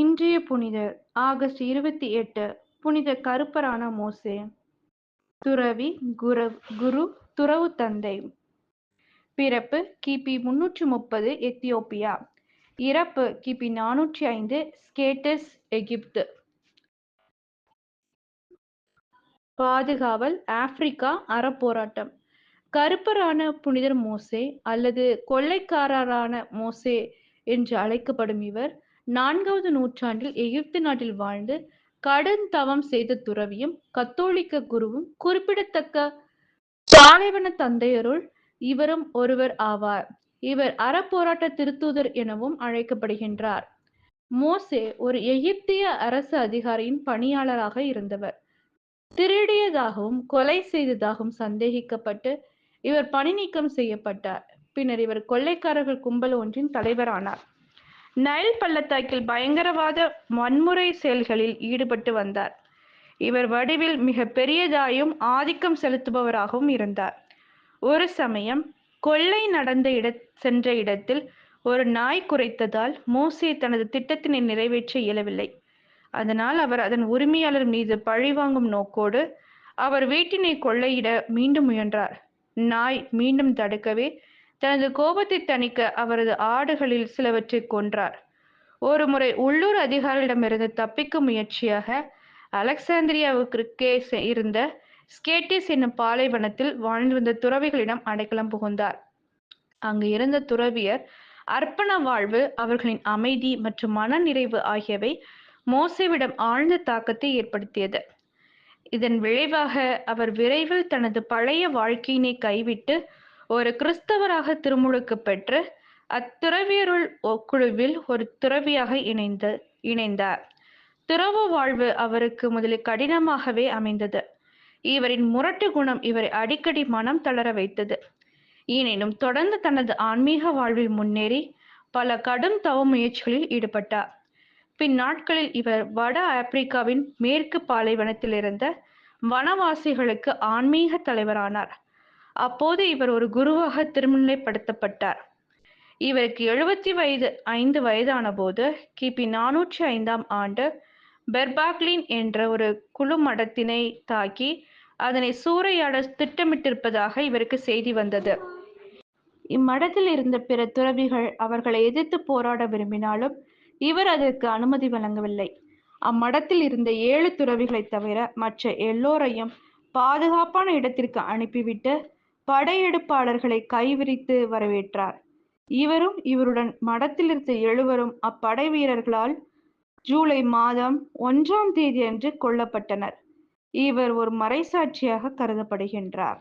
இன்றைய புனிதர் ஆகஸ்ட் 28 புனித கருப்பரான மோசே. துறவி, குரு, துறவு தந்தை. பிறப்பு கிபி 330 எத்தியோப்பியா. இறப்பு கிபி 405 ஸ்கேட்டஸ், எகிப்து. பாதுகாவல் ஆப்பிரிக்கா அறப்போராட்டம். கருப்பரான புனிதர் மோசே அல்லது கொள்ளைக்காரரான மோசே என்று அழைக்கப்படும் இவர் 4வது நூற்றாண்டில் எகிப்து நாட்டில் வாழ்ந்து கடுந்தவம் செய்த துறவியும் கத்தோலிக்க குருவும் குறிப்பிடத்தக்க பாலைவன தந்தையருள் இவரும் ஒருவர் ஆவார். இவர் அறப்போராட்ட திருத்தூதர் எனவும் அழைக்கப்படுகின்றார். மோசே ஒரு எகிப்திய அரசு அதிகாரியின் பணியாளராக இருந்தவர். திருடியதாகவும் கொலை செய்ததாகவும் சந்தேகிக்கப்பட்டு இவர் பணி நீக்கம் செய்யப்பட்டார். பின்னர் இவர் கொள்ளைக்காரர்கள் கும்பல் ஒன்றின் தலைவரானார். நைல் பள்ளத்தாக்கில் பயங்கரவாத வன்முறை செயல்களில் ஈடுபட்டு வந்தார். இவர் வடிவில் மிக பெரியதாயும் ஆதிக்கம் செலுத்துபவராகவும் இருந்தார். ஒரு சமயம் கொள்ளை நடந்த சென்ற இடத்தில் ஒரு நாய் குரைத்ததால் மோசே தனது திட்டத்தினை நிறைவேற்ற இயலவில்லை. அதனால் அவர் அதன் உரிமையாளர் மீது பழிவாங்கும் நோக்கோடு அவர் வீட்டினை கொள்ளையிட மீண்டும் முயன்றார். நாய் மீண்டும் தடுக்கவே தனது கோபத்தை தணிக்க அவரது ஆடுகளில் சிலவற்றை கொன்றார். ஒரு முறை உள்ளூர் அதிகாரிகளிடமிருந்து தப்பிக்கும் முயற்சியாக அலெக்சாந்திரியாவுக்கு இருந்த ஸ்கேட்டிஸ் என்னும் பாலைவனத்தில் வாழ்ந்து வந்த துறவிகளிடம் அடைக்கலம் புகுந்தார். அங்கு இருந்த துறவியர் அர்ப்பண வாழ்வு, அவர்களின் அமைதி மற்றும் மன நிறைவு ஆகியவை மோசேவிடம் ஆழ்ந்த தாக்கத்தை ஏற்படுத்தியது. இதன் விளைவாக அவர் விரைவில் தனது பழைய வாழ்க்கையினை கைவிட்டு ஒரு கிறிஸ்தவராக திருமுழுக்கு பெற்று அத்துறவியருள் குழுவில் ஒரு துறவியாக இணைந்தார். துறவு வாழ்வு அவருக்கு முதலில் கடினமாகவே அமைந்தது. இவரின் முரட்டு குணம் இவரை அடிக்கடி மனம் தளர வைத்தது. எனினும் தொடர்ந்து தனது ஆன்மீக வாழ்வில் முன்னேறி பல கடும் தவ முயற்சிகளில் ஈடுபட்டார். பின் நாட்களில் இவர் வட ஆப்பிரிக்காவின் மேற்கு பாலைவனத்தில் இருந்த வனவாசிகளுக்கு ஆன்மீக தலைவரானார். அப்போது இவர் ஒரு குருவாக திருநிலைப்படுத்தப்பட்டார். இவருக்கு 75 வயதான போது கிபி 405 ஆண்டு பெர்பாக்லின் என்ற ஒரு குழு மடத்தினை தாக்கி அதனை சூறையாட திட்டமிட்டிருப்பதாக இவருக்கு செய்தி வந்தது. இம்மடத்தில் இருந்த பிற துறவிகள் அவர்களை எதிர்த்து போராட விரும்பினாலும் இவர் அதற்கு அனுமதி வழங்கவில்லை. அம்மடத்தில் இருந்த 7 துறவிகளை தவிர மற்ற எல்லோரையும் பாதுகாப்பான இடத்திற்கு அனுப்பிவிட்டு படையெடுப்பாளர்களை கைவிரித்து வரவேற்றார். இவரும் இவருடன் மடத்தில் இருந்த 7வரும் அப்படை வீரர்களால் ஜூலை மாதம் 1ஆம் தேதி அன்று கொல்லப்பட்டனர். இவர் ஒரு மறைசாட்சியாக கருதப்படுகின்றார்.